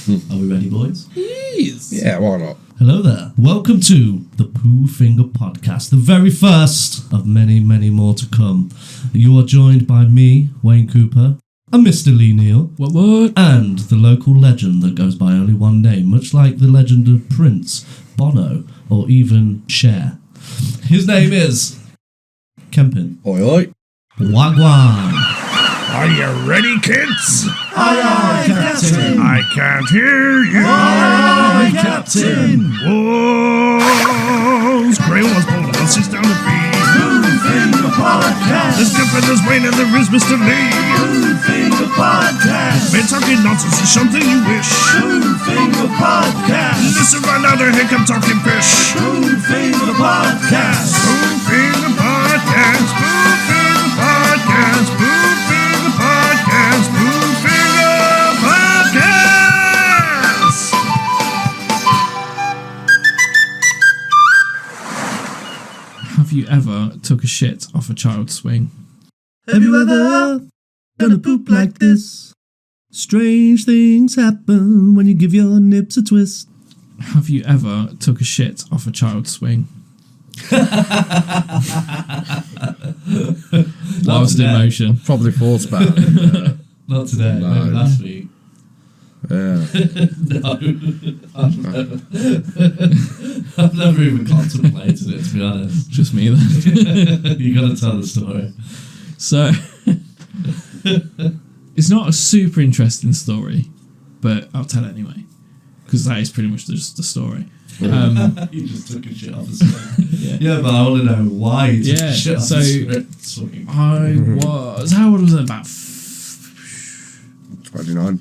Are we ready, boys? Yes. Yeah, why not? Hello there. Welcome to the Poo Finger Podcast, the very first of many, many more to come. You are joined by me, Wayne Cooper, and Mr. Lee Neal. What? And the local legend that goes by only one name, much like the legend of Prince, Bono, or even Cher. His name is Kempin. Oi, oi. Wagwan. Are you ready, kids? Aye, aye, Captain. I can't hear you. Aye, Captain. Whoa! Gray was pulling us down the feet. Poo Finger Podcast. There's Kevin, there's Wayne, and there is Mr. Lee. Poo Finger Podcast. Been talking nonsense is something you wish. Poo Finger Podcast. Listen right now, there here come talking fish. Poo Finger Podcast. Poo Finger Podcast. Poo Finger Podcast. Poo Finger Podcast. Poo Finger Podcast. Have you ever took a shit off a child's swing? Have you ever done a poop like this? Strange things happen when you give your nips a twist. Have you ever took a shit off a child's swing? Whilst in motion. Probably thought about it. Not today, No. maybe last week. Yeah. No. I've never even contemplated it, to be honest. Just me then. You gotta tell the story. So, it's not a super interesting story, but I'll tell it anyway. Because that is pretty much just the story. You just took a shit off the swing. Yeah, but I want to know why you took a shit off the swing. I was... How old was I? About... 29.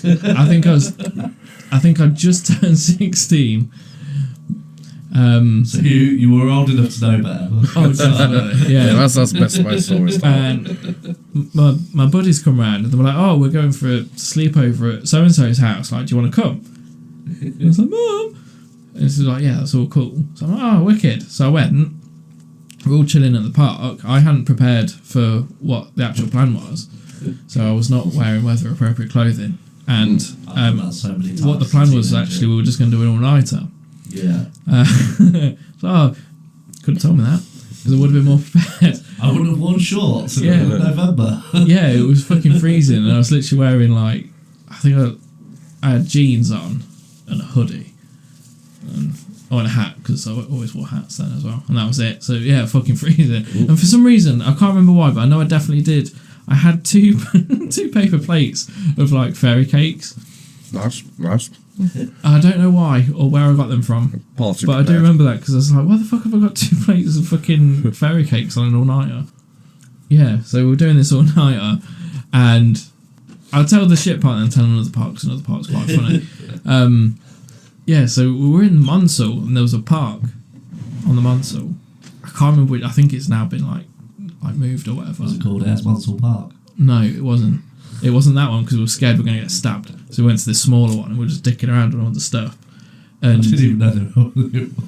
I think I just turned 16. So you were old enough to know better. Oh, definitely, Yeah, yeah. that's the best way story start. And my buddies come round and they're like, "Oh, we're going for a sleepover at so and so's house. Like, do you want to come?" And I was like, "Mum," and she's like, "Yeah, that's all cool." So I'm like, "Oh, wicked." So I went. We're all chilling at the park. I hadn't prepared for what the actual plan was, so I was not wearing weather appropriate clothing. And So many times what the plan was teenager. actually, we were just going to do an all-nighter. Yeah. So couldn't have told me that because I would have been more prepared. I wouldn't have worn shorts in Yeah. November. Yeah, it was fucking freezing, and I was literally wearing like, I think I had jeans on and a hoodie, and a hat because I always wore hats then as well, and that was it. So yeah, fucking freezing. Ooh. And for some reason, I can't remember why, but I know I definitely did. I had two paper plates of like fairy cakes. Nice. I don't know why or where I got them from, Party but I do prepared. remember that because I was like, why the fuck have I got 2 plates of fucking fairy cakes on an all-nighter? Yeah, so we were doing this all-nighter, and I'll tell the shit part and then tell another part because another part's quite funny. Yeah, so we were in Monsell and there was a park on the Monsell. I can't remember which, I think it's now been like moved or whatever. Was it called Monsell Park? No, it wasn't. It wasn't that one because we were scared we were going to get stabbed. So we went to this smaller one and we were just dicking around on all the stuff. I And didn't even know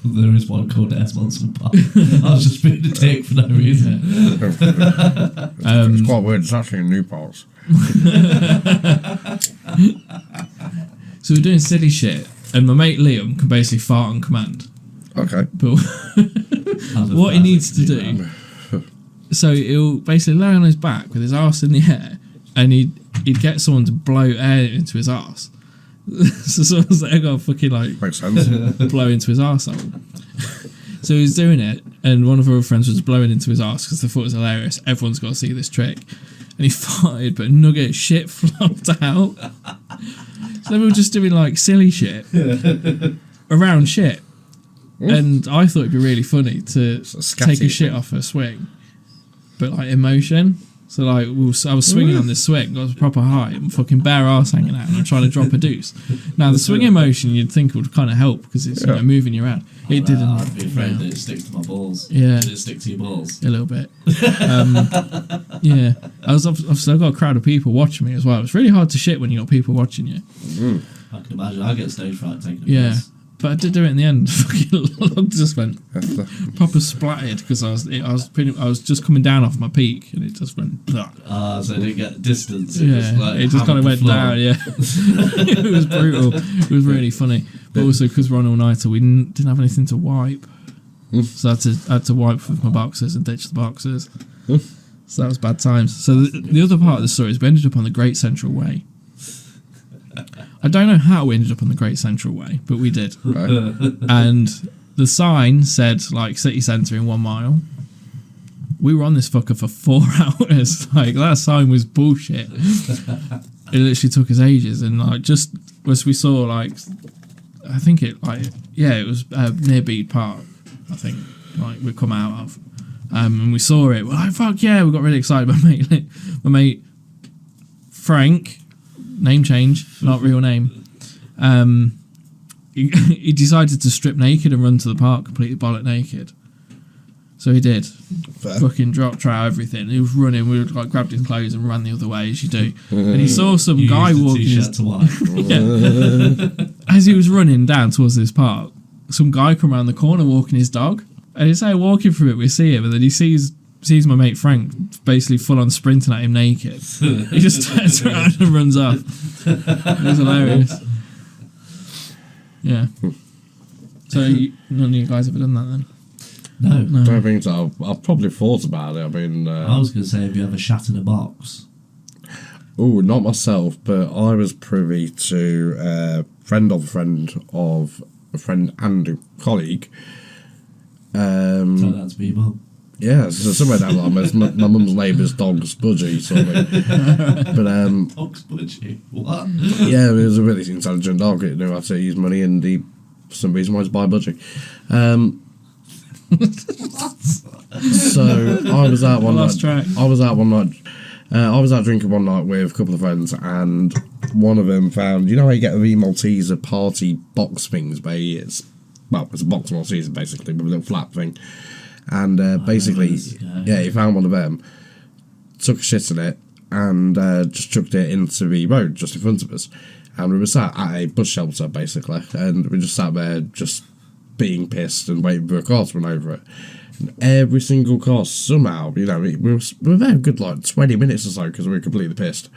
there is one called Monsell Park. I was just being a dick for no reason. It's quite weird. It's actually in New Parks. so we were doing silly shit, and my mate Liam can basically fart on command. Okay. But what he needs to do, so he'll basically lay on his back with his arse in the air, and he'd get someone to blow air into his arse. So someone's like, got to fucking like Makes sense. blow into his arsehole. So he was doing it, and one of our friends was blowing into his arse because they thought it was hilarious. Everyone's got to see this trick. And he farted, but nugget shit flopped out. So we were just doing like silly shit around shit. And I thought it'd be really funny to take a shit off a swing, but like in motion. So like I was swinging on this swing, I was proper high, and fucking bare arse hanging out, and I'm trying to drop a deuce. Now the swinging motion you'd think would kind of help because it's moving you around. It didn't. I'd be afraid that it sticks to my balls. Yeah. Did it stick to your balls? A little bit. Yeah, I've still got a crowd of people watching me as well. It's really hard to shit when you got people watching you. I can imagine. I get stage fright taking a Yeah. piss. But I did do it in the end. Fucking log just went proper splattered because I was just coming down off my peak and it just went. So it didn't get distance. It just kind of went down. Yeah, it was brutal. It was really funny. But also because we're on all nighter, we didn't have anything to wipe, so I had to wipe with my boxers and ditch the boxers. So that was bad times. So the other part of the story is we ended up on the Great Central Way. I don't know how we ended up on the Great Central Way, but we did. Right. And the sign said, like, city centre in 1 mile. We were on this fucker for 4 hours. Like, that sign was bullshit. It literally took us ages. And, like, just as we saw, like, I think it, like, yeah, it was near Bede Park, I think, like, we'd come out of. And we saw it. We're like, fuck yeah, we got really excited. My mate Frank, name change, not real name. He decided to strip naked and run to the park completely bollock naked. So he did. Fair. Fucking drop trout, everything. He was running. We like grabbed his clothes and ran the other way as you do. And he saw some You guy used the walking. t-shirt to wipe. Yeah. As he was running down towards this park, some guy come around the corner walking his dog. And it's like walking through it, we see him, and then he sees my mate Frank basically full on sprinting at him naked. He just turns around and runs off. It was hilarious. Yeah. So none of you guys ever done that then? No. I don't think so. I've probably thought about it. I mean, I was going to say, have you ever shat in a box? oh, not myself, but I was privy to a friend of a friend and a colleague. So that's me, Mum. Yeah, so somewhere down the line, it's my mum's neighbour's dog's budgie, sort of thing. But Dog's budgie? What? yeah, it was a really intelligent dog. It knew how to use money, and he, for some reason, wanted to buy a budgie. So I was out one night. I was out drinking one night with a couple of friends, and one of them found, you know how you get the Malteser party box things, where it's a box Malteser basically with a little flap thing, and basically, he found one of them, took a shit in it, and just chucked it into the road just in front of us, and we were sat at a bus shelter basically, and we just sat there just being pissed and waiting for a car to run over it. And every single car, somehow, you know, we were there a good like 20 minutes or so because we were completely pissed.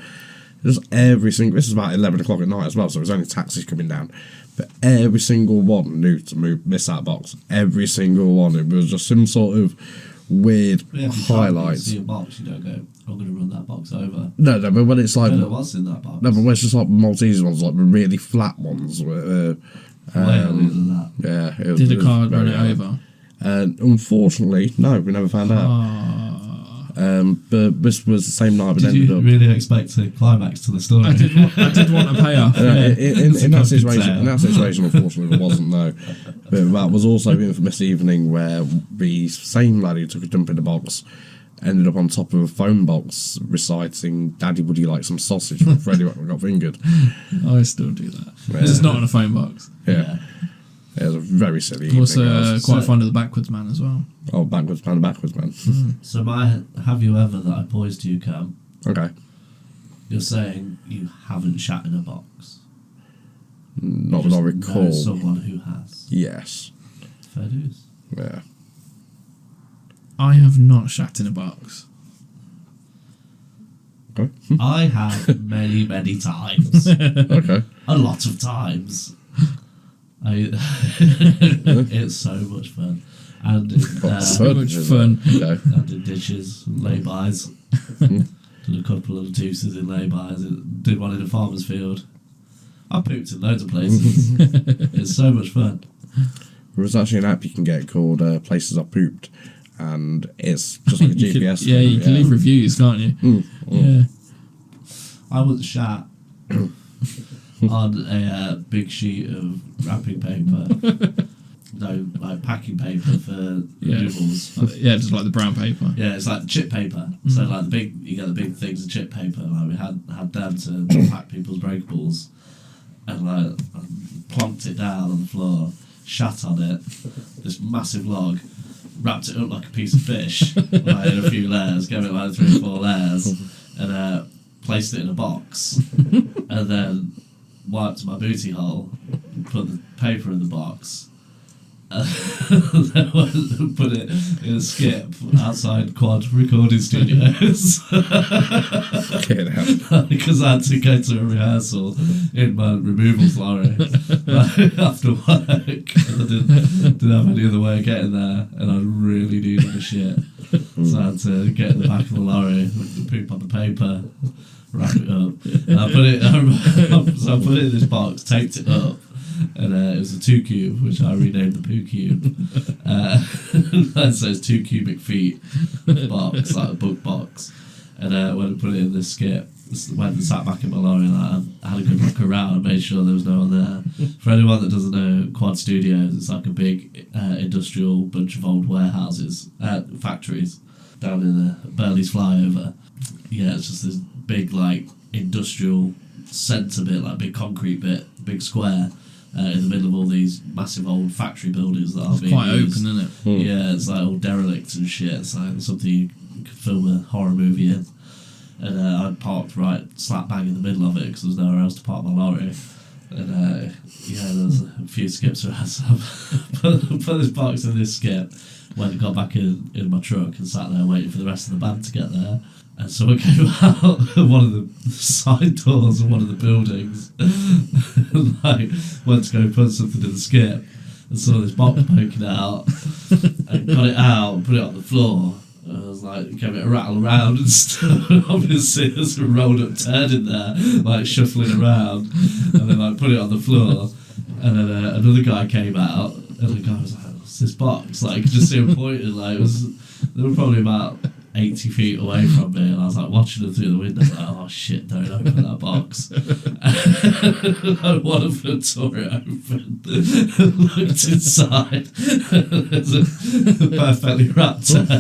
Just every single, this is about 11 o'clock at night as well, so it was only taxis coming down. But every single one knew to miss that box. Every single one. It was just some sort of weird highlight. You see a box, you don't go, I'm going to run that box over. No, but when it's like, I don't know what's in that box. no, but when it's just like Maltese ones, like the really flat ones. Way earlier than that. Yeah. Did a car run it over? Unfortunately, no, we never found out. But this was the same night. But Did you really expect a climax to the story? I did want a payoff. In that situation, unfortunately, it wasn't. No, but that was also the infamous evening where the same lad who took a dump in the box ended up on top of a phone box reciting "Daddy, would you like some sausage?" from Freddie when we got fingered. I still do that. Yeah. This is not on a phone box. Yeah. It was a very silly evening. Also, quite fond of the Backwards Man as well. Oh, backwards man. So my have you ever that I posed to you, Cam? Okay. You're saying you haven't shat in a box. Not You that I just recall. know someone who has. Yes. Fair dues. Yeah. I have not shat in a box. Okay. I have many, many times. Okay. A lot of times. It's so much fun. And So much fun. Okay. I did dishes and lay-bys. Did a couple of deuces in lay-bys. Did one in a farmer's field. I pooped in loads of places. It's so much fun. There's actually an app you can get called Places I Pooped, and it's just like a GPS. You can leave reviews, can't you? Yeah. I was shat on a big sheet of wrapping paper. No, like packing paper for noodles. Yeah, just like the brown paper. Yeah, it's like chip paper. So like you get the big things of chip paper. Like we had them to pack people's breakables, and like I plonked it down on the floor, shat on it, this massive log, wrapped it up like a piece of fish, like in a few layers, gave it like 3 or 4 layers, and placed it in a box, and then wiped my booty hole, put the paper in the box. Then went and put it in a skip outside Quad recording studios. Because I had to go to a rehearsal in my removals lorry after work. And I didn't have any other way of getting there, and I really needed the shit. So I had to get in the back of the lorry, poop on the paper, wrap it up. And I put it in this box, taped it up. And it was a 2 cube, which I renamed the Poo Cube. So it's 2 cubic feet box, like a book box. And when I put it in this skip, went and sat back in my lorry, and I had a good look around and made sure there was no one there. For anyone that doesn't know Quad Studios, it's like a big industrial bunch of old warehouses, factories down in the Burley's Flyover. Yeah, it's just this big like industrial centre bit, like big concrete bit, big square. In the middle of all these massive old factory buildings that are being quite used. open, isn't it? Yeah, it's like all derelict and shit. It's like something you could film a horror movie in. And I parked right slap bang in the middle of it because there was nowhere else to park my lorry. And there was a few skips around. So I put this box in this skip, went and got back in my truck and sat there waiting for the rest of the band to get there. And someone came out of one of the side doors of one of the buildings and like went to go put something in the skip and saw this box poking out and got it out and put it on the floor. And I was like, gave it a rattle around and stuff. Obviously there's a rolled up turd in there, like shuffling around, and then like put it on the floor. And then another guy came out and the guy was like, what's this box? Like, you could just see him pointing, like they were probably about 80 feet away from me, and I was like watching them through the window, like, oh shit, don't open that box. And one of them tore it open, looked inside, there's a perfectly wrapped turd,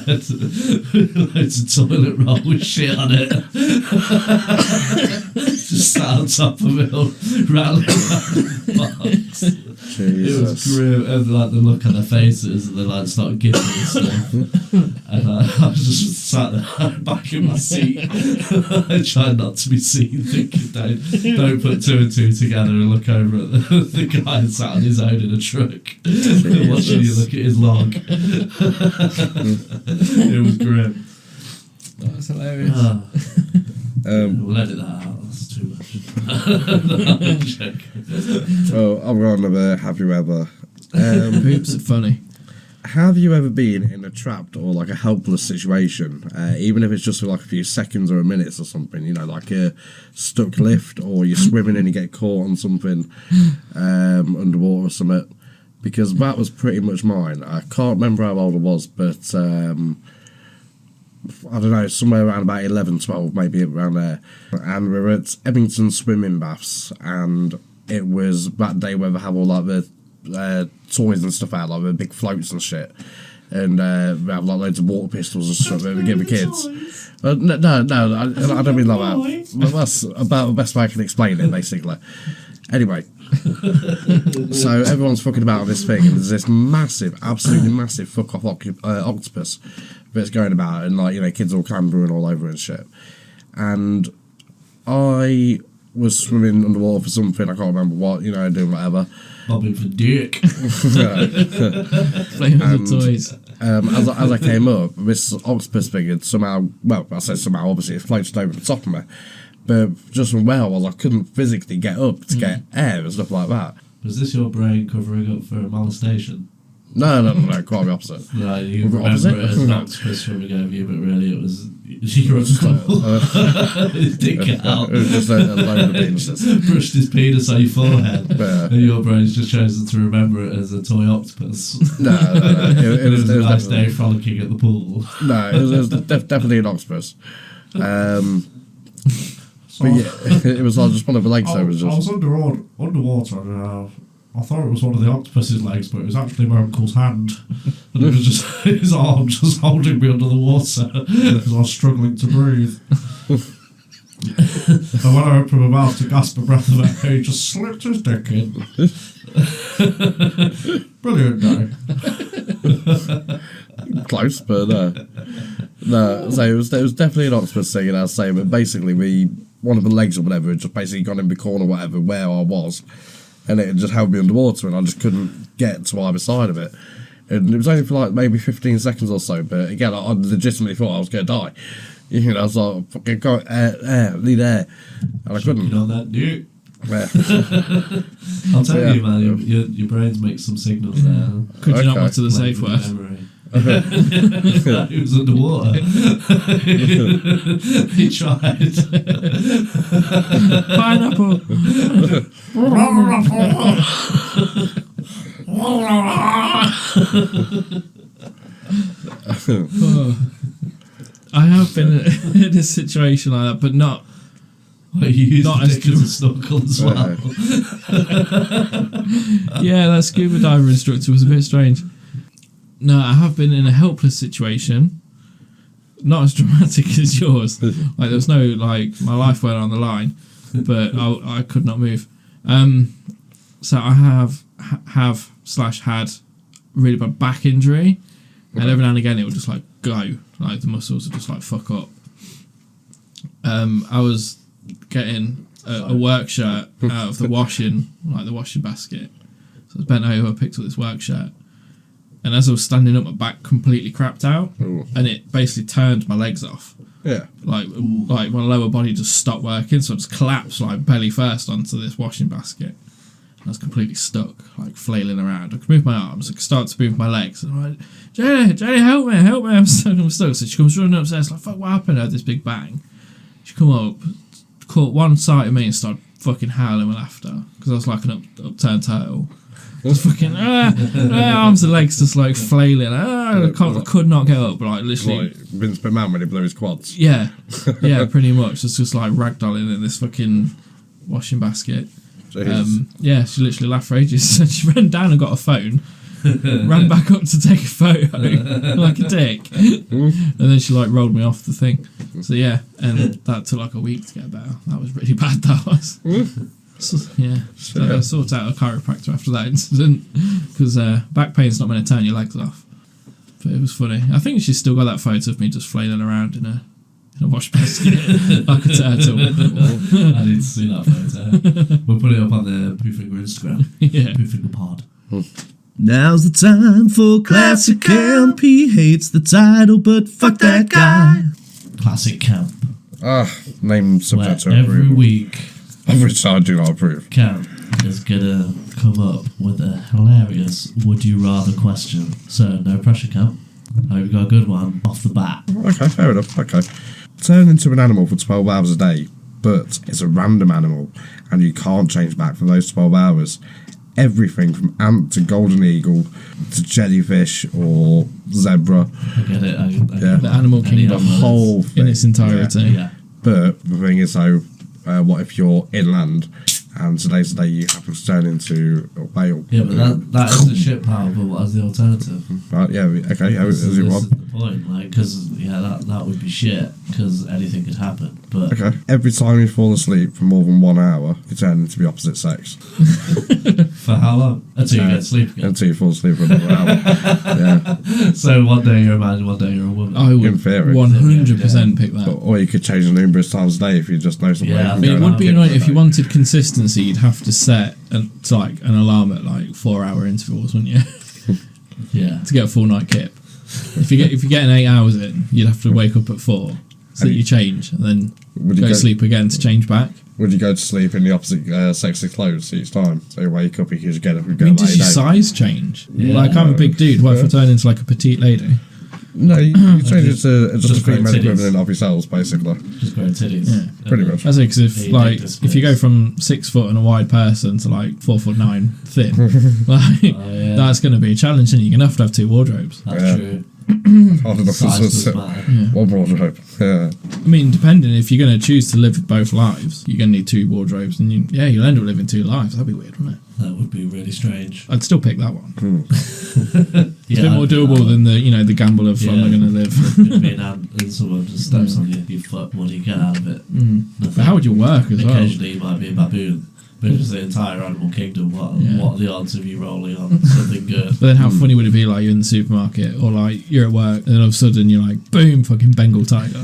loads of toilet roll with shit on it. Just sat on top of it, all rattling around the box. Jesus. It was grim, and like the look on their faces, and they like started giggling and stuff. And I was just sat there back in my seat, I tried not to be seen, thinking don't put 2 and 2 together and look over at the guy sat on his own in a truck, watching you look at his log. It was grim. That's hilarious. We'll edit that out. That's too much. I'm joking. Oh, I've got another have you ever. Poops are funny. Have you ever been in a trapped or like a helpless situation, even if it's just for like a few seconds or a minute or something, you know, like a stuck lift or you're swimming and you get caught on something underwater or something? Because that was pretty much mine. I can't remember how old I was, but I don't know, somewhere around about 11, 12, maybe around there. And we were at Ebington swimming baths, and it was that day where they have all like the toys and stuff out, like the big floats and shit. And we have like loads of water pistols and stuff that we give the kids. No, I don't mean like that. But that's about the best way I can explain it, basically. Anyway, so everyone's fucking about on this thing, and there's this massive, absolutely massive fuck off octopus that's going about, and like, you know, kids all clambering all over and shit. And I was swimming underwater for something, I can't remember what, you know, doing whatever. Bobbing for dick. Playing with the toys. As I came up, this octopus thing had somehow, well, I said somehow, obviously it floated over the top of me. But just from where I was, I couldn't physically get up to get air and stuff like that. Was this your brain covering up for a molestation? No, quite the opposite. Right, you remember it as an octopus swimming over you, but really it was your uncle. His dick out. It was just a load of penises. Brushed his penis on your forehead, and your brain's just chosen to remember it as a toy octopus. No. It was a nice day frolicking at the pool. No, it was definitely an octopus. But yeah, it was like just one of the legs. I was underwater and I thought it was one of the octopus's legs, but it was actually my uncle's hand. And it was just his arm just holding me under the water because I was struggling to breathe. And when I opened my mouth to gasp a breath of air, he just slipped his dick in. Brilliant day. Close, but no. So it was definitely an octopus thing, and I was saying, but basically one of the legs or whatever had just basically gone in the corner, whatever, where I was. and it just held me underwater, and I just couldn't get to either side of it. And it was only for like maybe 15 seconds or so, but again, I legitimately thought I was going to die. You know, I was like, fucking go, air, need air. And I couldn't. You know that, dude. Yeah. I'll tell you, man, your brains make some signals there. Could you not go to the safe word? He was underwater. He tried. Pineapple. I have been in a situation like that, but not. Well, you used not the dick as a snorkel as well. Yeah, that scuba diver instructor was a bit strange. No, I have been in a helpless situation. Not as dramatic as yours. Like, there was no, like, my life went on the line, but I could not move. So I have had really bad back injury, and every now and again it would just, like, go. Like, the muscles would just, like, fuck up. I was getting a work shirt out of the washing basket. So I was bent over, picked up this work shirt, and as I was standing up, my back completely crapped out. Ooh. And it basically turned my legs off. Yeah. Like my lower body just stopped working, so I just collapsed like belly first onto this washing basket. I was completely stuck, like flailing around. I could move my arms, I could start to move my legs. And I'm like, Jenny, help me, I'm stuck. So she comes running upstairs, like, fuck, what happened? I had this big bang. She come up, caught one sight of me and started fucking howling with laughter, because I was like an upturned turtle. Just fucking arms and legs just like flailing. I could not get up, like literally. Like Vince McMahon when he blew his quads. Yeah, pretty much. It's just like ragdolling in this fucking washing basket. Yeah, she literally laughed for ages. So she ran down and got a phone, ran back up to take a photo like a dick, and then she like rolled me off the thing. So yeah, and that took like a week to get better. That was really bad. That was. So, yeah, so I sorted out a chiropractor after that incident, because back pain's not going to turn your legs off. But it was funny. I think she's still got that photo of me just flailing around in a wash basket like a turtle. I need to see that photo. We'll put it up on the Poo Finger Instagram. Yeah. Poo Finger Pod. Now's the time for Classic Camp. He hates the title, but fuck that guy. Classic Camp. Name subject to Where every approval. week Of which I do not approve. Camp is gonna come up with a hilarious would you rather question. So no pressure, Camp. I hope you got a good one off the bat. Okay, fair enough. Okay. Turn into an animal for 12 hours a day, but it's a random animal, and you can't change back for those 12 hours. Everything from ant to golden eagle to jellyfish or zebra. I get it. Yeah. The animal kingdom, The whole thing. in its entirety. Yeah. But the thing is, though, what if you're inland and today's the day you happen to turn into a whale? Yeah, but that is the shit power, but what is the alternative? Right, yeah, okay, This is it is one? the point, like, because, that would be shit, because anything could happen, but... Okay, every time you fall asleep for more than 1 hour, you turn into the opposite sex. For how long? Until you get to sleep again. Until you fall asleep for another hour. Yeah. So one day you're a man, one day you're a woman. I would In theory. 100% pick that. Or you could change it numerous times a day if you just know something. Yeah, I mean, it would be annoying if you wanted consistency. You'd have to set like an alarm at like 4 hour intervals, wouldn't you? Yeah. To get a full night kip. If you're getting 8 hours in, you'd have to wake up at 4, so that you change and then go to sleep again to change back. Would you go to sleep in the opposite sexy clothes each time? So you wake up, you can just get up and go. I mean, does your size change? Yeah. Like, I'm a big dude. What if I turn into like a petite lady? No, you change it to just a grow female titties. equivalent of yourselves, basically. Just growing titties. Yeah. Pretty much. I say, because Yeah, you dig this if you go place. from 6 foot and a wide person to like 4'9" thin, like yeah. that's going to be a challenge, and you're going to have 2 wardrobes. That's Yeah. true. Hard enough Size to does sit matter. one wardrobe. Yeah. I mean, depending, if you're going to choose to live both lives, you're going to need 2 wardrobes, and you'll end up living 2 lives. That'd be weird, wouldn't it? That would be really strange. I'd still pick that one. It's Yeah, a bit more doable than the gamble of am I going to live? Could be an ant and someone just steps on you foot. What do you get out of it? But how would you work as well? Occasionally you might be a baboon. But it's the entire animal kingdom. What are the odds of you rolling on something good? But then how funny would it be, like, you're in the supermarket or like you're at work and then all of a sudden you're like, boom, fucking Bengal tiger.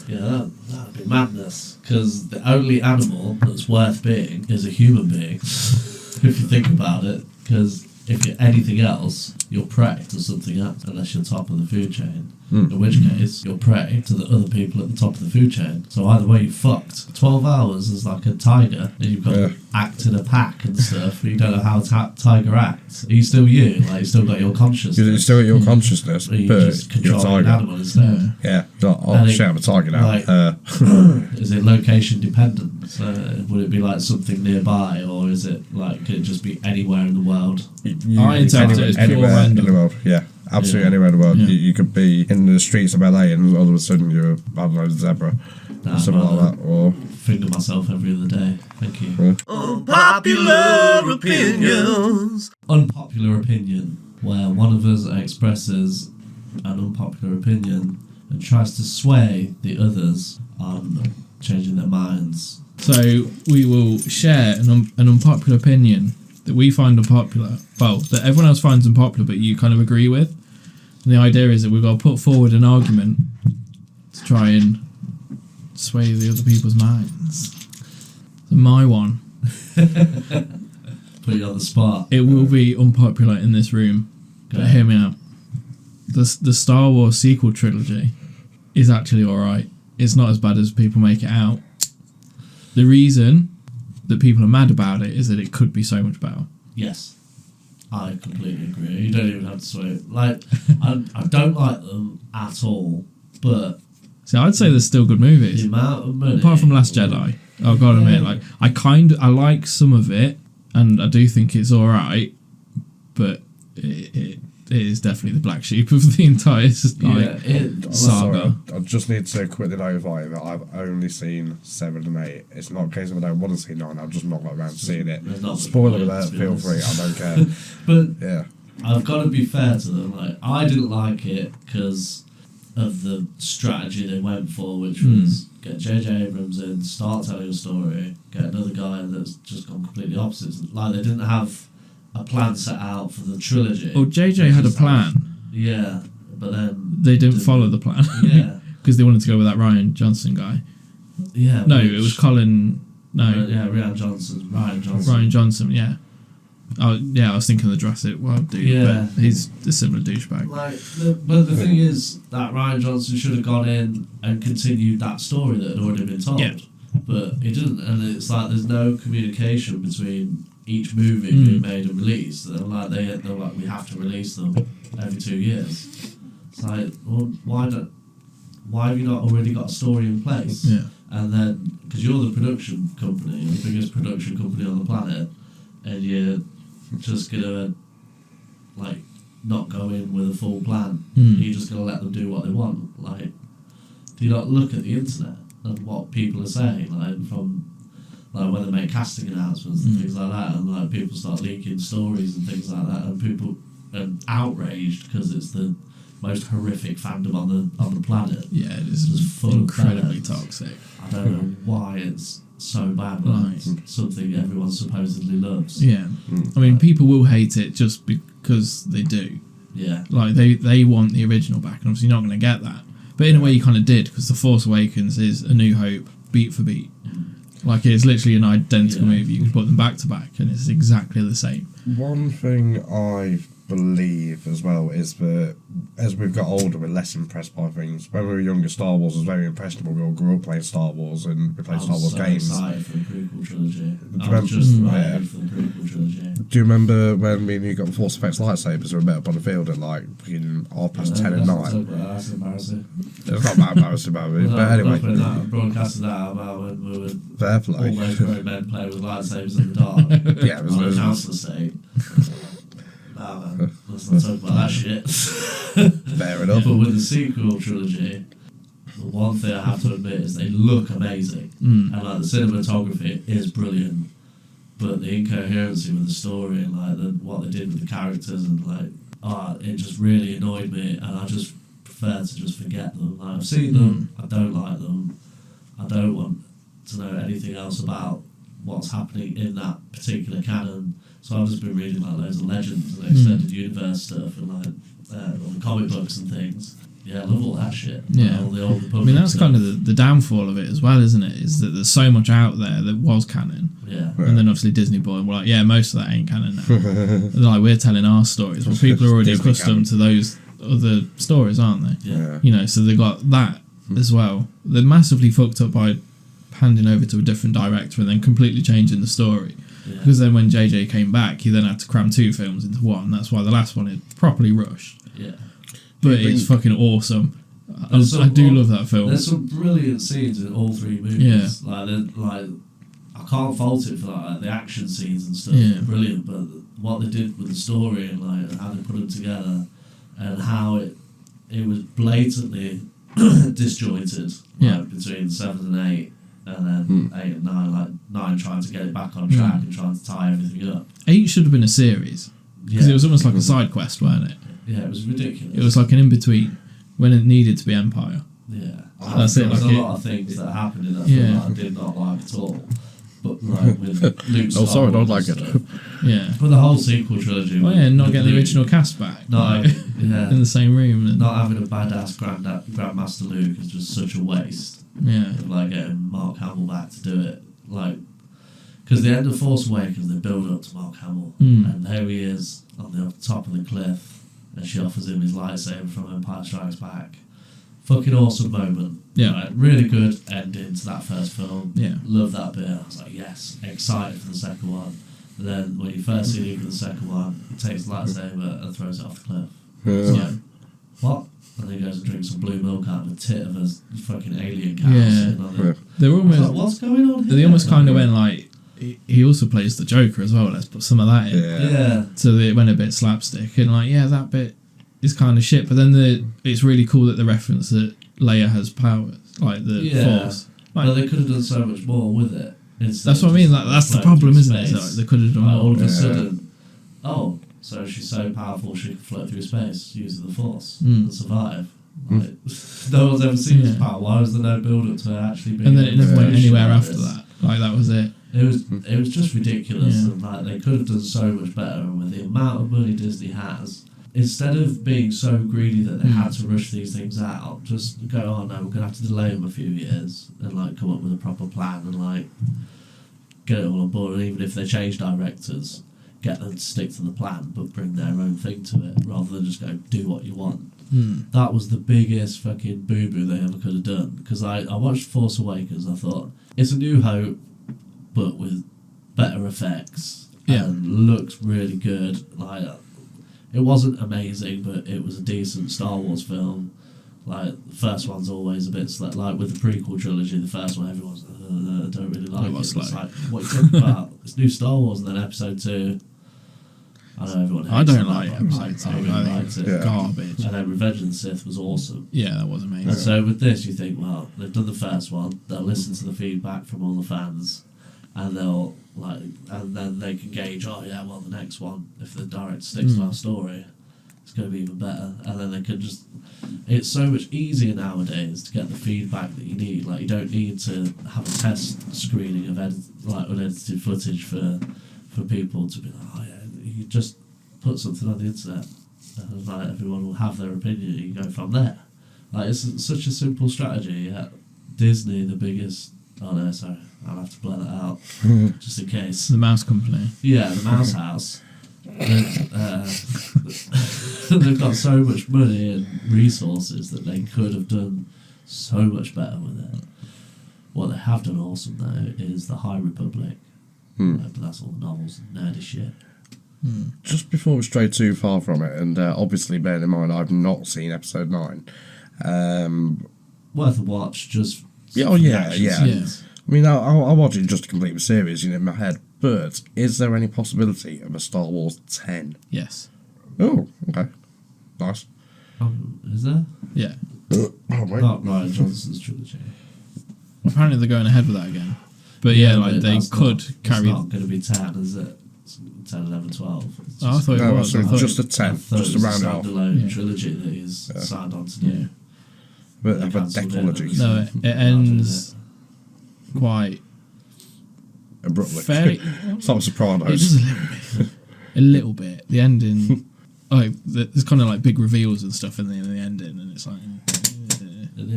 Yeah, that'd be madness. Because the only animal that's worth being is a human being, if you think about it. Because if you're anything else, you're prey to something else, unless you're top of the food chain. In which case, you're prey to the other people at the top of the food chain. So either way, you're fucked. 12 hours is like a tiger, and you've got to act in a pack and stuff, but you don't know how a tiger acts. Are you still you? Like, you still got your consciousness. You still got your consciousness, But you but just you're a control an tiger. animal instead. Yeah. You're like, oh, shit, I'm a tiger now. Like, is it location dependent? So would it be like something nearby, or is it like, could it just be anywhere in the world? I interpret it as pure anywhere random. in the world. Yeah, absolutely Yeah. anywhere in the world. Yeah. You could be in the streets of LA and all of a sudden you're, I don't know, zebra Nah, or something I'd like that. Or finger myself every other day. Thank you. Unpopular opinions. Unpopular opinion, where one of us expresses an unpopular opinion and tries to sway the others on changing their minds. So we will share an unpopular opinion that we find unpopular, well, that everyone else finds unpopular but you kind of agree with. And the idea is that we've got to put forward an argument to try and sway the other people's minds. So my one, Put you on the spot. it will be unpopular in this room, but Okay. hear me out. The Star Wars sequel trilogy is actually alright. It's not as bad as people make it out. The reason that people are mad about it is that it could be so much better. Yes, I completely agree. You don't even have to sway it. Like, I don't like them at all, but So I'd say there's still good the movies. amount of money... Apart from Last Jedi. I've got to admit, like, I like some of it, and I do think it's alright, but it is definitely the black sheep of the entire saga. Sorry, I just need to quickly notify you that I've only seen 7 and 8. It's not a case of I don't want to see 9, I've just not got around to seeing it. There's not Spoiler much alert, to be feel honest. free, I don't care. But Yeah. I've got to be fair to them. Like, I didn't like it because of the strategy they went for, which was get J.J. Abrams in, start telling a story, get another guy that's just gone completely opposite. Like, they didn't have a plan set out for the trilogy. Well, JJ had a plan. Yeah, but then... They didn't follow the plan. Yeah. Because they wanted to go with that Ryan Johnson guy. Yeah. No, which- it was Colin... No, yeah, Ryan Johnson. Ryan Johnson, yeah. Oh, yeah, I was thinking of the Jurassic World dude, Yeah. but he's a similar douchebag. Like, but the thing is that Ryan Johnson should have gone in and continued that story that had already been told. Yeah. But he didn't, and it's like there's no communication between each movie being made and released. They're like, they're like, we have to release them every 2 years. It's like, well, why have you not already got a story in place? Yeah. And then, because you're the production company, the biggest production company on the planet, and you're just gonna like not go in with a full plan. You're just gonna let them do what they want. Like, do you not look at the internet and what people are saying? Like, from like when they make casting announcements and things like that, and like people start leaking stories and things like that, and people are outraged because it's the most horrific fandom on the planet. Yeah, it is Just full of incredibly bad. toxic. I don't know why it's so bad when Right. it's something everyone supposedly loves. Yeah. I mean, people will hate it just because they do. Yeah. Like, they want the original back, and obviously you're not going to get that. But in a way you kind of did, because The Force Awakens is A New Hope, beat for beat. Like, it's literally an identical movie. You can put them back to back, and it's exactly the same. One thing I believe as well is that as we've got older, we're less impressed by things. When we were younger, Star Wars was very impressionable. We all grew up playing Star Wars and we played Star Wars games. Excited for the prequel trilogy. I remember- was just yeah. ready for the prequel trilogy. Do you remember when me and you got the Force Effects lightsabers and we met up on the field at like fucking 10 at night? That's embarrassing. It's not that embarrassing about it, but anyway, Broadcasted that about when we were fair play. almost grown men playing with lightsabers in the dark. Yeah, it was, On it a was, council estate. Nah, man, let's not talk about that shit. fair enough. But with the sequel trilogy, the one thing I have to admit is they look amazing, and like the cinematography is brilliant, but the incoherency with the story and like what they did with the characters and like it just really annoyed me, and I just prefer to just forget them. Like, I've seen them, I don't like them, I don't want to know anything else about what's happening in that particular canon. So I've just been reading like loads of Legends and extended universe stuff and like all the comic books and things. Yeah, I love all that shit. Yeah. All the I mean, that's kind of the downfall of it as well, isn't it? Is that there's so much out there that was canon. Yeah. And then obviously Disney Boy, and we're like, yeah, most of that ain't canon now. Like, we're telling our stories, but people are already Disney accustomed to those other stories, aren't they? Yeah. You know, so they got that as well. They're massively fucked up by handing over to a different director and then completely changing the story. Yeah. Because then when JJ came back, he then had to cram 2 films into one. That's why the last one is properly rushed. Yeah. But it's fucking awesome. I do love that film. There's some brilliant scenes in all 3 movies. Like I can't fault it for like the action scenes and stuff. Yeah. Brilliant, but what they did with the story and like how they put them together and how it was blatantly disjointed. Like, between 7 and 8, and then 8 and 9. Like 9 trying to get it back on track and trying to tie everything up. 8 should have been a series because it was almost like a side quest, weren't it? Yeah, it was ridiculous. It was like an in between when it needed to be Empire. Yeah, That's it. There's Like a lot of things that happened in that film that I did not like at all. But like with Luke Oh, sorry, I don't like Skywalker it. stuff. Yeah. But the whole sequel trilogy. Oh with- yeah, and not with getting the Luke, original cast back. No, like, yeah. in the same room. And, Not having a badass Grandmaster Luke is just such a waste. yeah. Of, like getting Mark Hamill back to do it, like because the end of Force Awakens they build up to Mark Hamill, and there he is on the top of the cliff, and she offers him his lightsaber from Empire Strikes Back. Fucking awesome moment. Yeah. Like, really good ending to that first film. Yeah. Love that bit. I was like, yes, excited for the second one. And then when you first see him for the second one, he takes the lightsaber and throws it off the cliff. It's like, what? And then he goes and drinks some blue milk out of a tit of a fucking alien cow. Yeah. sitting on it. They were I was almost. like, what's going on here? They almost kind of went like. He also plays the Joker as well. Let's put some of that in. Yeah. So it went a bit slapstick and like, yeah, that bit is kind of shit. But then it's really cool that the reference that Leia has powers, like the Force. Like, Well, they could have done so much more with it. that's what I mean. Like, that's the problem, isn't it? So they could have done Like, more. all of a sudden, oh, so she's so powerful she can float through space using the Force and survive. Like, no one's ever seen this power. Why was there no build up to her actually being? And then it never went anywhere like after this? that. Like, that was it. It was just ridiculous, Yeah. and like they could have done so much better. And with the amount of money Disney has, instead of being so greedy that they had to rush these things out, just go, oh no, we're gonna have to delay them a few years and like come up with a proper plan and like get it all on board. And even if they change directors, get them to stick to the plan but bring their own thing to it rather than just go do what you want. That was the biggest fucking boo-boo they ever could have done, because I watched Force Awakens. I thought it's A New Hope but with better effects and looks really good. Like, it wasn't amazing, but it was a decent Star Wars film. Like, the first one's always a bit slow. Like with the prequel trilogy, the first one everyone's I don't really like it. It's like, what are you talking about? It's new Star Wars, and then Episode 2. I know everyone hates I don't it, like but Episode 2. I really I liked think it. it's garbage. And then Revenge of the Sith was awesome. Yeah, that was amazing. And so with this, you think, well, they've done the first one. They'll listen to the feedback from all the fans, and they'll and then they can gauge. Oh yeah, well, the next one, if the director sticks to our story, it's going to be even better. And then they can just. It's so much easier nowadays to get the feedback that you need. Like, you don't need to have a test screening of unedited footage for people to be like, oh yeah, you just put something on the internet, and like everyone will have their opinion. You go from there. Like, it's such a simple strategy. Yeah. Disney, the biggest. Oh no, sorry, I'll have to blur that out just in case. The Mouse Company. Yeah, the Mouse House. They've got so much money and resources that they could have done so much better with it. What they have done awesome though is the High Republic, but that's all the novels and nerdy shit. Just before we stray too far from it, and obviously bearing in mind I've not seen episode 9. Worth a watch, just Yeah, for the yeah, action yeah. scenes. I mean, I'll watch it just to complete the series, in my head. But is there any possibility of a Star Wars 10? Yes. Oh, okay, nice. Is there? Yeah. Oh, wait. Not Ryan Johnson's trilogy. Apparently they're going ahead with that again. But yeah, like but they that's could not, carry. It's not going to be 10, is it? It's 10, 11, 12. It's Oh, I just thought it No, was. so I thought just a I 10, thought just it was to a round it off. standalone Yeah. trilogy that he's signed on to do. Yeah. But They of a cancelled it. decology, No, it ends quite abruptly. fairly. It's not It Sopranos. does a little bit. A little bit. The ending. there's kind of like big reveals and stuff in the ending, and it's like,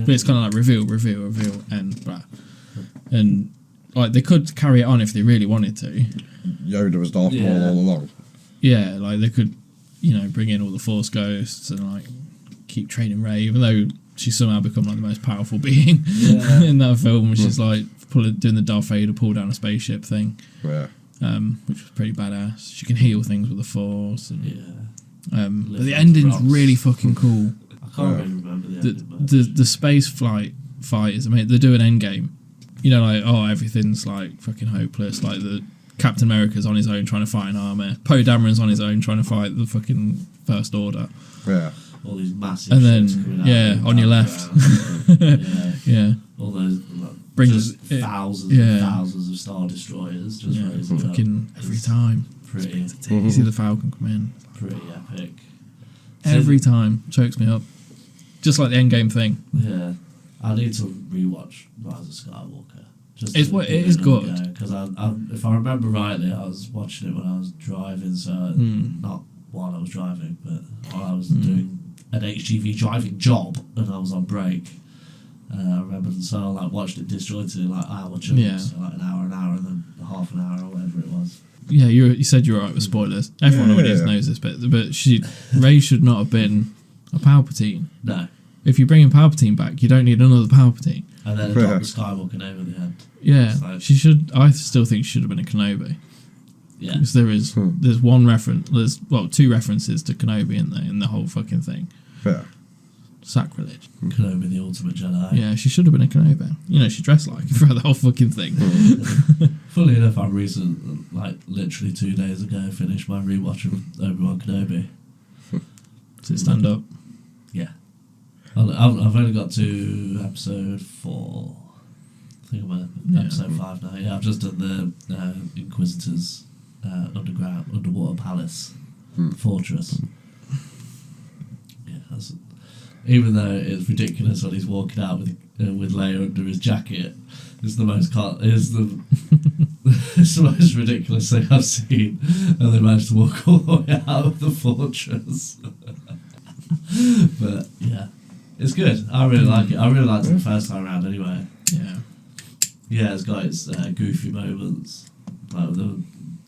but it's kind of like reveal, and blah. And like they could carry it on if they really wanted to. Yoda was Darth Maul all along. Yeah, like they could, bring in all the Force ghosts and like keep training Rey, even though she's somehow become like the most powerful being in that film, which is like doing the Darth Vader pull down a spaceship thing. Yeah. Which was pretty badass. She can heal things with the Force. And, but the Live ending's rocks. really fucking cool. I can't really remember the ending. The space flight fighters, I mean, they're doing Endgame. Like, everything's like fucking hopeless. Like the Captain America's on his own trying to fight an army. Poe Dameron's on his own trying to fight the fucking First Order. Yeah. All these massive And then, ships coming out on your left. All those Brings just thousands and thousands of Star Destroyers just raising up. Fucking every time. Pretty You see the Falcon come in. pretty epic. Every time. Chokes me up. Just like the Endgame thing. Yeah. I need to rewatch Rise of Skywalker. It is good. Because if I remember rightly, I was watching it when I was driving, so not while I was driving, but while I was doing an HGV driving job and I was on break. I remember, so I watched it disjointed in hour chunks, so an hour, and then half an hour or whatever it was. Yeah, you said you were right with spoilers. Everyone already knows this bit, but Rey should not have been a Palpatine. No. If you bring in Palpatine back, you don't need another Palpatine. And then drop the Skywalker name at the end. Yeah, she should. I still think she should have been a Kenobi. Yeah. Because there's one reference. There's two references to Kenobi in the whole fucking thing. Yeah. Sacrilege. Kenobi, the ultimate Jedi. Yeah, she should have been a Kenobi. She dressed like throughout the whole fucking thing. Funnily enough, I literally 2 days ago, finished my rewatch of Obi-Wan Kenobi. Does it stand up? Yeah. I've only got to episode 4. I think I'm at episode 5 now. Yeah, I've just done the Inquisitors underwater palace fortress. Yeah, even though it's ridiculous when he's walking out with Leia under his jacket, it's the most it's the most ridiculous thing I've seen, and they managed to walk all the way out of the fortress. But yeah, it's good. I really like it. I really liked it the first time around anyway. Yeah, it's got its goofy moments, like the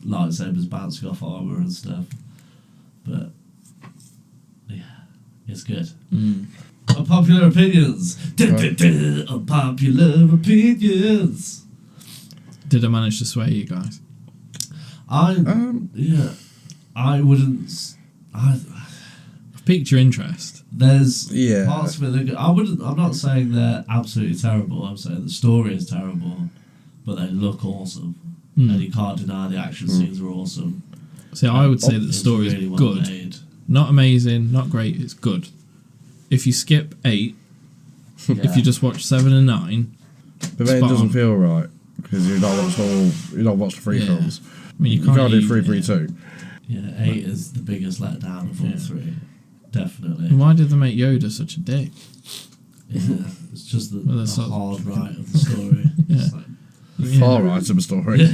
lightsabers bouncing off armor and stuff. But yeah, it's good. Unpopular opinions. Unpopular opinions. Did I manage to sway you guys? I wouldn't. I've piqued your interest. There's parts of it that I'm not saying they're absolutely terrible. I'm saying the story is terrible, but they look awesome, and you can't deny the action scenes are awesome. See, I would say that the story is good. Made. Not amazing, not great. It's good. If you skip 8, if you just watch 7 and 9, but then it doesn't feel right because you've not watched the 3 films. I mean, you can't do 3, 3, 2. Yeah, 8 is the biggest letdown of all 3. Definitely. And why did they make Yoda such a dick? Yeah, it's just the hard right of the story. Far right of the story.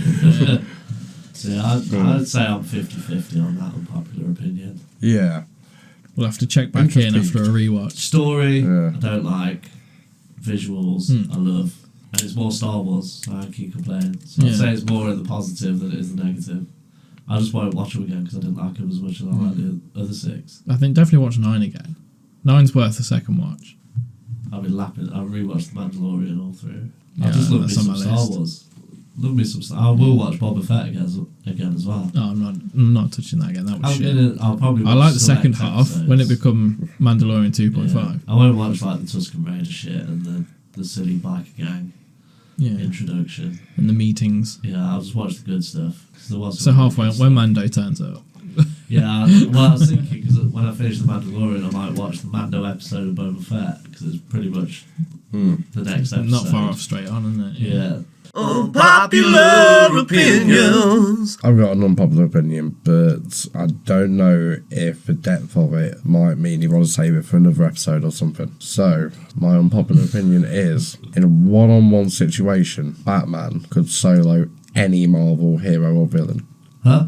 So I'd say I'm 50-50 on that unpopular opinion. Yeah. We'll have to check back in after a rewatch. Story, I don't like. Visuals, I love. And it's more Star Wars, so I keep complaining. So I'd say it's more in the positive than it is the negative. I just won't watch them again because I didn't like them as much as I like the other 6. I think definitely watch 9 again. 9's worth a second watch. I've been lapping. I've rewatched The Mandalorian all through. Yeah, I just love me that's on some my Star list. Wars. Love me some Star. I will watch Boba Fett again as well. No, I'm not touching that again. That was shit. I'll probably. I like the second half when it become Mandalorian 2.5. Yeah. I won't watch the Tusken Raider shit and the silly biker gang introduction and the meetings. Yeah, I'll just watch the good stuff. So halfway when Mando turns up. Yeah, well, I was thinking because when I finish the Mandalorian, I might watch the Mando episode of Boba Fett because it's pretty much the next episode. Not far off straight on, isn't it? Yeah. Unpopular opinions. I've got an unpopular opinion, but I don't know if the depth of it might mean you want to save it for another episode or something. So, my unpopular opinion is, in a one-on-one situation, Batman could solo any Marvel hero or villain. Huh?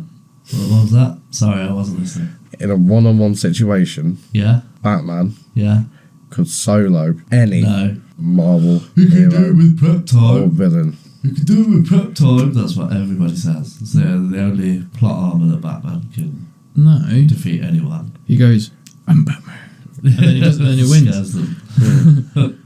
What was that? Sorry, I wasn't listening. in a one-on-one situation, Yeah. Batman Yeah. could solo any No. Marvel You can do hero it with prep or time. villain. You can do it with prep time. That's what everybody says. It's the only plot armor that Batman can No. defeat anyone. He goes, I'm Batman. And then he does it, and he wins. Scares them.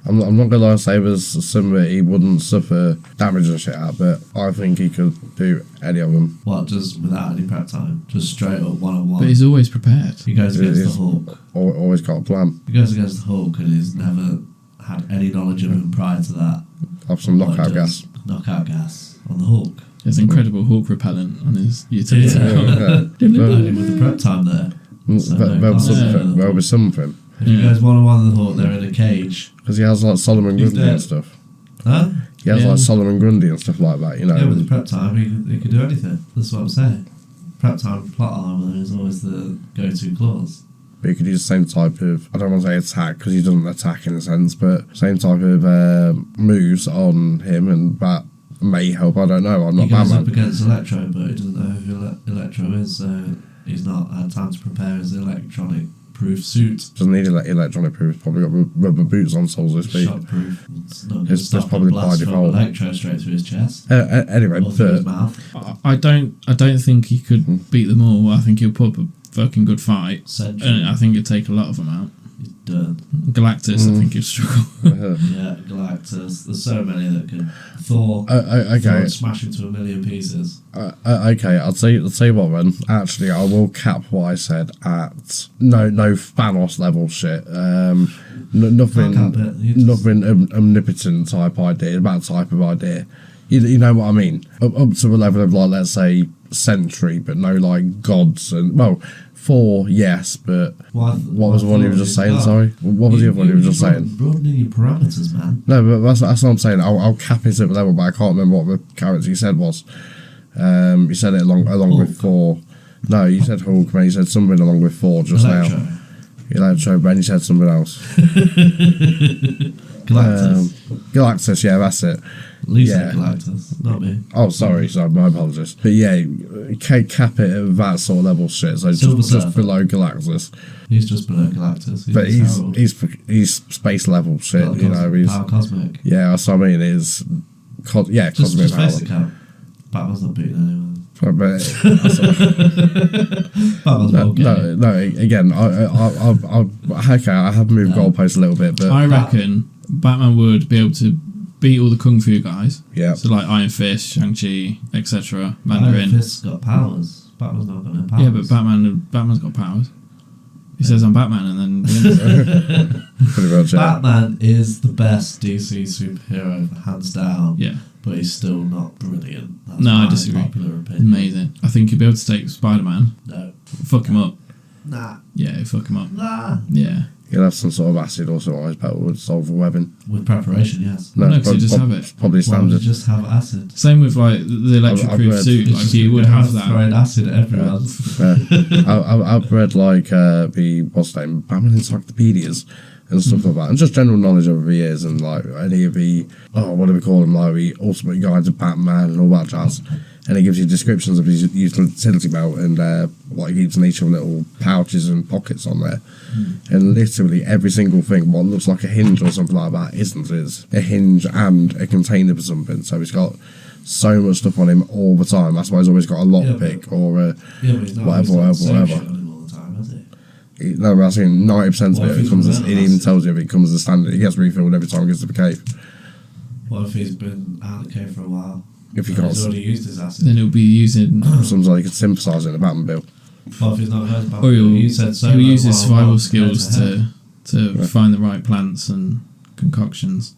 I'm not gonna lie, say there's some that he wouldn't suffer damage and shit at, but I think he could do any of them. What, just without any prep time? Just straight up one-on-one? But he's always prepared. He goes against the He's Hulk. Always got a plan. He goes against the Hulk and he's never had any knowledge of him prior to that. Have some What knockout does gas. Knockout gas on the Hulk. There's incredible Hulk repellent on his utility Yeah. belt. Only with the prep time there. So There'll be something. If he goes one-on-one with the Hulk, they're in a cage. Because he has like Solomon He's Grundy and dead. stuff. Huh? He has Yeah. like Solomon Grundy and stuff like that, you know. Yeah, with the prep time, he could do anything. That's what I'm saying. Prep time plot armor is always the go-to clause. But he could use the same type of, I don't want to say attack because he doesn't attack in a sense, but same type of moves on him, and that may help. I don't know. I'm not He goes up Batman. against Electro, but he doesn't know who Electro is, so he's not had time to prepare his electronic-proof suit. Doesn't need electronic proof. He's probably got rubber boots on soles of his feet. Shockproof. It's not going to It's stop probably a by blast from default. Electro straight through his chest Anyway, or through his but mouth. I don't think he could beat them all. I think he'll put up a fucking good fight. Sentry. And I think it'd take a lot of them out. He's done. Galactus, I think he'll struggle. Yeah, Galactus. There's so many that can. Thor. Thor okay. would smash him to a million pieces. Okay, I'll tell you what then. Actually, I will cap what I said at no Thanos level shit. Nothing I'll cap it. You just- nothing omnipotent type idea, about type of idea. You know what I mean? Up to a level of like, let's say Sentry, but no like gods and well, Thor, yes, but what was the one you were just saying? Sorry, what was the other one you were just saying? Broadening your parameters, man. No, but that's what I'm saying. I'll cap it at the level, but I can't remember what the character you said was. You said it along with Thor. No, you said Hulk, man. You said something along with Thor just Electro. now. Electro, but then you said something else. Galactus. Galactus, yeah, that's it. Lisa yeah. Galactus, not me. Oh, sorry, my apologies. But yeah, cap it at that sort of level shit. So Silver just Surfer. below Galactus. He's just below Galactus. But Harold. he's space level shit. Power You know, he's Power Cosmic. yeah. That's what I mean. Is Just cosmic power. face it, Cal. Batman's not beating anyone. But Batman's no, okay. no. Again, I have moved goalposts a little bit, but I reckon Batman would be able to beat all the Kung Fu guys. yeah. So like Iron Fist, Shang-Chi, etc. Iron Mandarin. Fist's got powers. Batman's not got no powers. Yeah, but Batman's got powers. He says I'm Batman and then wins. Pretty much. Yeah. Batman is the best DC superhero, hands down. Yeah, But he's still not brilliant. That's No, I my disagree. Popular opinion. amazing. I think he'd be able to take Spider-Man, No. fuck him up. Nah. Yeah, he'd fuck him up. Nah. Yeah. He'll have some sort of acid or something on his belt would solve the webbing. With preparation, yes. No, it's 'cause you just have it. Probably Why would you standard. just have acid? Same with like the electric I've proof read- suit. It's Like just you would gonna have that. Throwing acid at everyone. I've read like the what's the name, Batman encyclopedias and stuff like that, and just general knowledge over the years, and like any of the what do we call them, like the ultimate guides of Batman and all that jazz. And it gives you descriptions of his utility belt and what he keeps in each of the little pouches and pockets on there. And literally every single thing, what looks like a hinge or something like that, isn't. It's a hinge and a container for something. So he's got so much stuff on him all the time. That's why he's always got a lockpick or Yeah, but he's not whatever. shit on him all the time, has he? No, but I think 90% What of if it he's comes. running It out of even acid? tells you if it comes as standard. It gets refilled every time he gets to the cave. What if he's been out of the cave for a while? If he And can't, he's already used his acid. Then he'll be using. sometimes like he could synthesize it in a Batmobile. What if he's not heard about Or it? he'll, You said so. he'll use his survival skills to find the right plants and concoctions.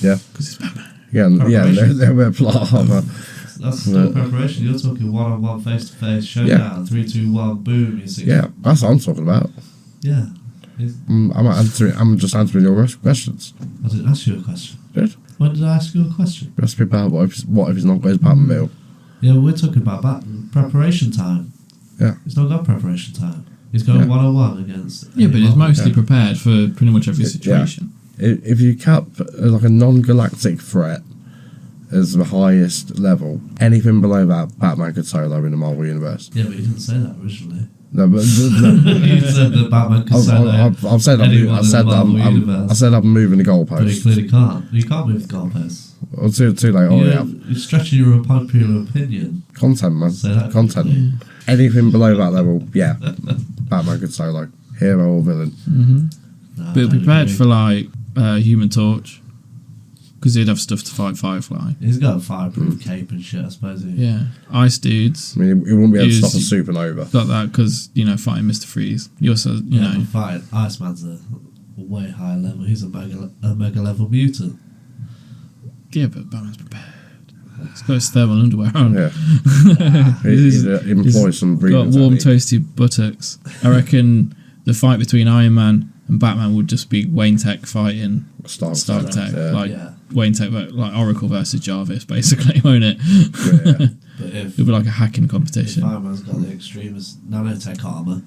Yeah. Because he's Batman. Yeah, Preparation. they're plot armor. That's still preparation. You're talking one-on-one, face-to-face showdown. 3, 2, 1, boom. You're 6. Yeah, that's what I'm talking about. Yeah. He's- I'm just answering your questions. I didn't ask you a question. Good. When did I ask you a question? Let's be about what if he's not got his Batmobile? Yeah, we're talking about preparation time. Yeah. He's not got preparation time. He's going Yeah. one-on-one against. Yeah, but he's anyone. mostly prepared for pretty much every Yeah. situation. If you cap like a non-galactic threat as the highest level, anything below that, Batman could solo in the Marvel universe. Yeah, but he didn't say that originally. No, but He said that Batman could send I've said anyone in the Marvel universe. I said I'm moving the But he goalposts. clearly can't. You can't move the goalposts. Well, too late. You're stretching your unpopular opinion. Content, man. Say that Content. quickly. Anything below that level, yeah. Batman could solo. Hero or villain. No, I But don't prepared agree. for like Human Torch, because he'd have stuff to fight Firefly. He's got a fireproof cape and shit, I suppose. Yeah, Ice Dudes. I mean, he wouldn't be able to Use- stop a supernova. Got that because fighting Mr. Freeze. You also You know, fight Iceman's a way higher level. He's a mega level mutant. yeah, but Batman's prepared. He's got his thermal underwear on. Yeah. He's- He employs some breathing got warm, technique. toasty buttocks. I reckon the fight between Iron Man and Batman would just be Wayne Tech fighting Stark Tech, yeah. like Yeah. Wayne Tech, like Oracle versus Jarvis, basically, won't it? Yeah. But if It'll be like a hacking competition. Fireman's got the extremist nanotech armour,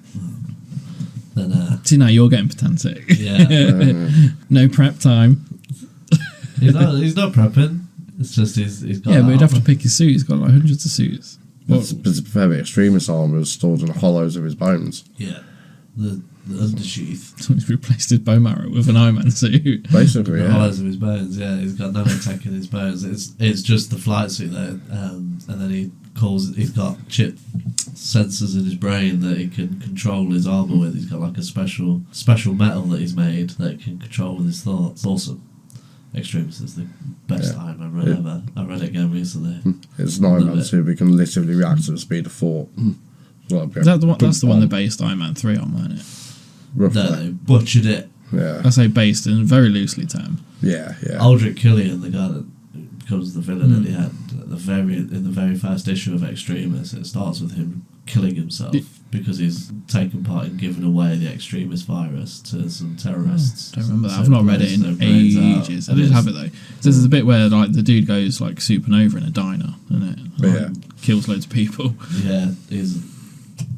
then See, now you're getting pedantic. yeah, No prep time. he's not prepping. It's just he's got. Yeah, that but he'd have to armour. pick his suit. He's got like hundreds of suits. It's a very extremist armour is stored in the hollows of his bones. Yeah, the undersheath. Someone's replaced his bone marrow with an Iron Man suit. Basically, The yeah. hollows of his bones. Yeah, he's got nanotech in his bones. It's just the flight suit though, and then he's got chip sensors in his brain that he can control his armor with. He's got like a special metal that he's made that he can control with his thoughts. Awesome. Extremis is the best Yeah. Iron Man run ever. I read it again recently. It's an Iron Love Man it. suit, but can literally react to the speed of thought. Is that the one, that's the one they based Iron Man 3 on, wasn't it? Roughly. No, they butchered it. Yeah. I say based in very loosely termed. Yeah, yeah. Aldrich Killian, the guy that becomes the villain at the end, in the very first issue of Extremis, it starts with him killing himself because he's taken part in giving away the Extremis virus to some terrorists. Don't remember that. So I've not read it blows in their brains out. ages. I And did it's- have it though. So there's a bit where like the dude goes like supernova in a diner, isn't it? Like, Yeah. kills loads of people. Yeah, he's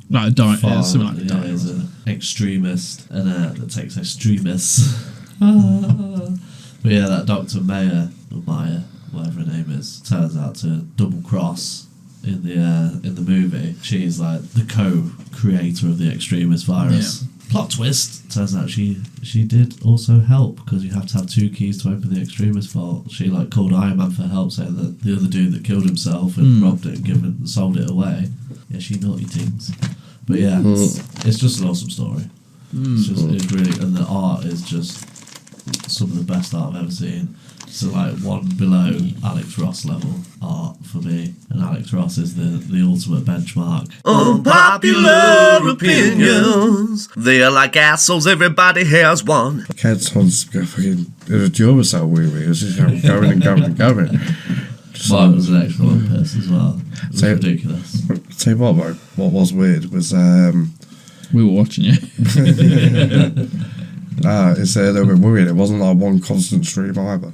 Like a diner, far, something like a yeah, diner. he's an extremist and that takes extremists. But yeah, that Dr. Meyer, or Meyer, whatever her name is, turns out to double cross in the movie. She's like the co-creator of the extremist virus. Plot twist, turns out she did also help because you have to have two keys to open the extremist vault. She like called Iron Man for help, saying that the other dude that killed himself and robbed it and sold it away. Yeah, she naughty things. But yeah, it's just an awesome story. It's really, and the art is just some of the best art I've ever seen. So like one below Alex Ross level art for me, and Alex Ross is the ultimate benchmark. Unpopular opinions. They are like assholes, everybody has one. Kids on fucking. It was a Duracell movie. It was just going and going and going. Just Mine was an extra long piss as well. It was So- ridiculous. Tell you what, bro. What was weird was We were watching it. it's a little bit weird. It wasn't like one constant stream either.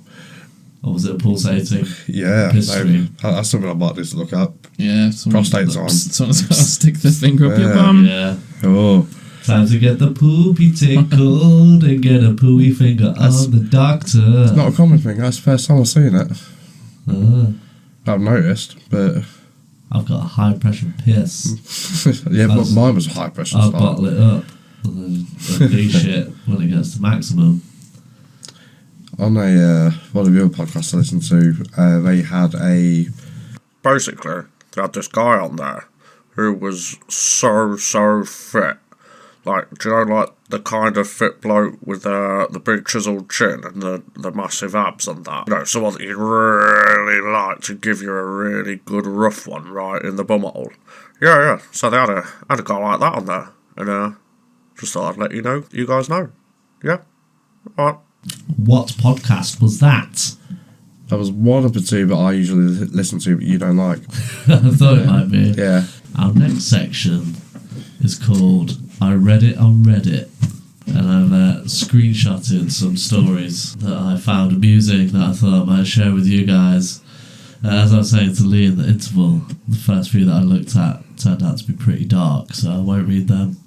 Or was it a pulsating? Yeah, Piss no, stream. that's something I might need to look up. Yeah, Prostate's on. Someone's got to stick their finger up your Yeah. bum. Yeah. Oh, Time to get the poopy tickled and get a pooey finger on the doctor. it's not a common thing. That's the first time I've seen it. I've noticed, but I've got a high pressure piss. yeah, but That's- mine was high pressure. I'll start. bottle it up and then unleash it when it gets to maximum. On one of the other podcasts I listened to, they had basically they had this guy on there who was so fit. Like, do you know, like the kind of fit bloke with the big chiseled chin and the massive abs and that? You know, someone that you'd really like to give you a really good rough one right in the bumhole. Yeah. So they had a guy like that on there, and just thought I'd let you guys know. Yeah, alright. What podcast was that? That was one of the two that I usually listen to, but you don't like. I thought it might be. Yeah. Our next section is called I Read It on Reddit. And I've screenshotted some stories that I found amusing that I thought I might share with you guys. As I was saying to Lee in the interval, the first few that I looked at turned out to be pretty dark, so I won't read them.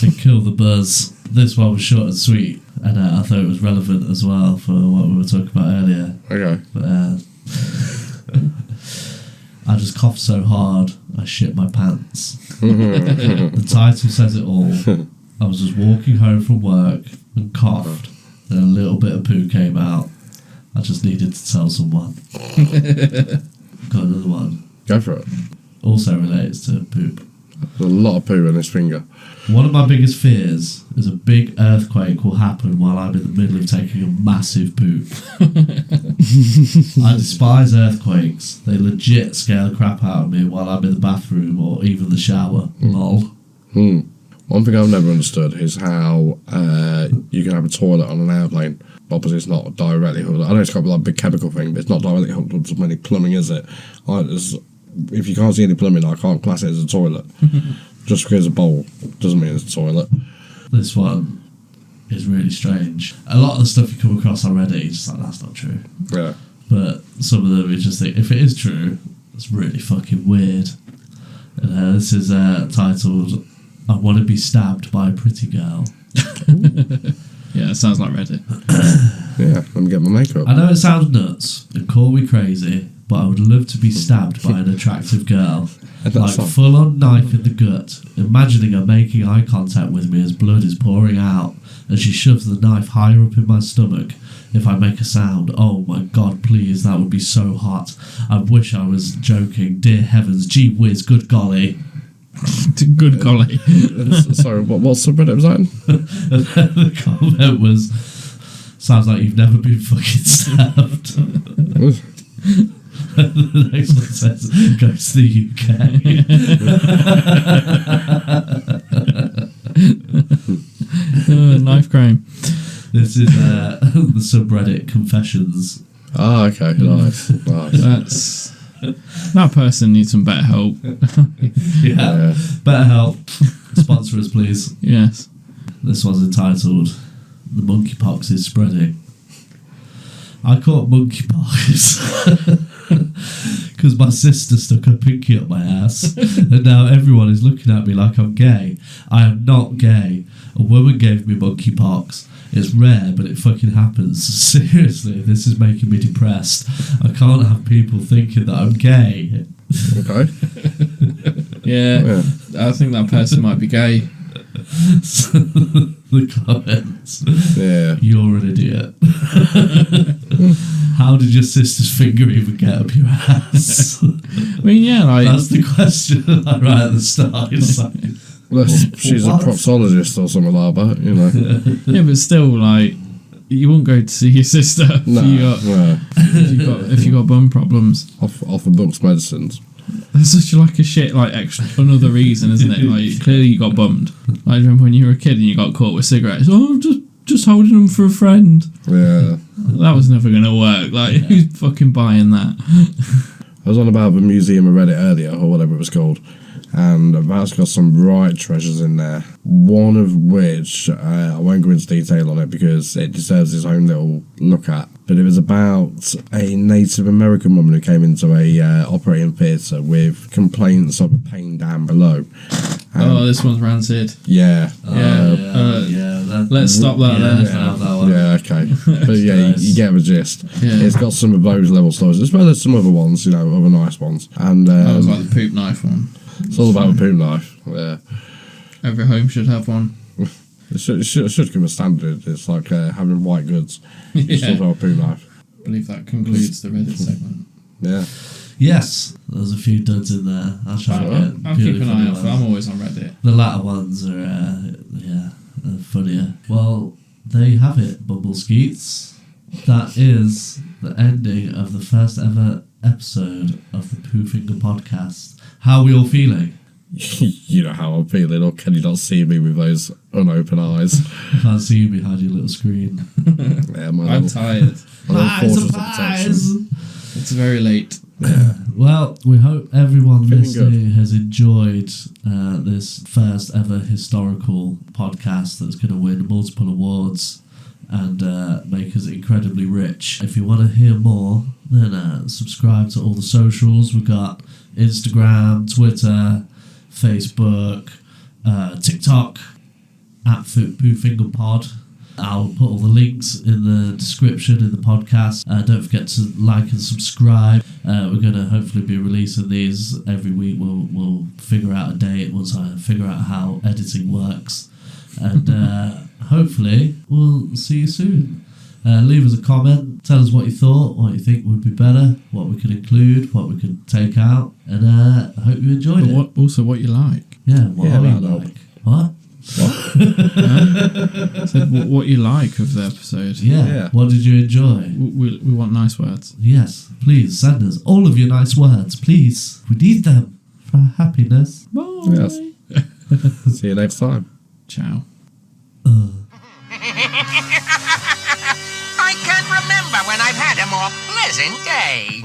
They kill the buzz. This one was short and sweet, and I thought it was relevant as well for what we were talking about earlier. Okay. But, I just coughed so hard I shit my pants. The title says it all. I was just walking home from work and coughed, and a little bit of poo came out. I just needed to tell someone. Got another one. Go for it. Also relates to poop. There's a lot of poo in this finger. One of my biggest fears is a big earthquake will happen while I'm in the middle of taking a massive poop. I despise earthquakes. They legit scare the crap out of me while I'm in the bathroom or even the shower. Lol. One thing I've never understood is how you can have a toilet on an airplane. Obviously, it's not directly hooked up. I know it's got like a big chemical thing, but it's not directly hooked up to any plumbing, is it? If you can't see any plumbing, I can't class it as a toilet. Just because it's a bowl doesn't mean it's a toilet. This one is really strange. A lot of the stuff you come across already, you're just like, that's not true. Yeah. But some of them, you just think, if it is true, it's really fucking weird. And this is titled, I Want to Be Stabbed by a Pretty Girl. Yeah, it sounds like Reddit. Yeah, let me get my makeup. I know it sounds nuts and call me crazy, but I would love to be stabbed by an attractive girl. Like full on knife in the gut, imagining her making eye contact with me as blood is pouring out, and she shoves the knife higher up in my stomach. If I make a sound, oh my god, please, that would be so hot. I wish I was joking. Dear heavens, gee whiz, good golly. Good golly. Sorry, what subreddit was that in? The comment was, sounds like you've never been fucking stabbed. The next one says, go to the UK. Knife crime. This is the subreddit Confessions. Ah, okay, nice. That person needs some better help. Yeah. Better help. Sponsor us, please. Yes. This one's entitled, The Monkeypox is Spreading. I caught monkeypox because my sister stuck her pinky up my ass, and now everyone is looking at me like I'm gay. I am not gay. A woman gave me monkeypox. It's rare, but it fucking happens. Seriously, this is making me depressed. I can't have people thinking that I'm gay. Okay. Yeah, I think that person might be gay. The comments. Yeah. You're an idiot. How did your sister's finger even get up your ass? I mean, yeah, like... That's the question right at the start. It's like, Unless she's a proctologist or something like that, you know. Yeah, but still, like, you won't go to see your sister if you got bum problems. Off of books medicines. That's such like a shit, like extra another reason, isn't it? Like clearly you got bummed. Like, I remember when you were a kid and you got caught with cigarettes. Oh, just holding them for a friend. Yeah. That was never gonna work. Like, who's fucking buying that? I was on about the Museum of Reddit earlier, or whatever it was called, and that's got some right treasures in there. One of which, I won't go into detail on it because it deserves its own little look at, but it was about a Native American woman who came into a operating theatre with complaints of a pain down below. This one's rancid. Yeah. Let's stop that there. Yeah, okay. But yeah, you get the gist. Yeah. It's got some of those level stories, as well as some other ones, you know, other nice ones. And That was like the poop knife one. it's all about a poop knife. Yeah. Every home should have one. It should come as standard. It's like having white goods. It's Yeah. all about a poop knife. I believe that concludes the Reddit segment. Yeah. yes, there's a few duds in there. I'll try and get I'll purely keep an funny eye out for. ones. I'm always on Reddit. The latter ones are, funnier. Well, there you have it, Bumble Skeets. That is the ending of the first ever episode of the Poo Finger Podcast. How are we all feeling? You know how I'm feeling, or can you not see me with those unopened eyes? I can't see you behind your little screen. Yeah, I'm tired. It's very late. Yeah. Well, we hope everyone Feeling listening has enjoyed this first ever historical podcast that's going to win multiple awards and make us incredibly rich. If you want to hear more, then subscribe to all the socials. We've got Instagram, Twitter, Facebook, TikTok, at Poo Finger Pod. I'll put all the links in the description in the podcast. Don't forget to like and subscribe. We're going to hopefully be releasing these every week. We'll figure out a date once I figure out how editing works. And hopefully we'll see you soon. Leave us a comment. Tell us what you thought, what you think would be better, what we could include, what we could take out. And I hope you enjoyed it. Also what you like. Yeah, what Yeah, are you that'll like? What? Said what you like of the episode. Yeah. What did you enjoy? We want nice words. Yes, please send us all of your nice words, please. We need them for our happiness. Bye. Yes. See you next time. Ciao. I can't remember when I've had a more pleasant day.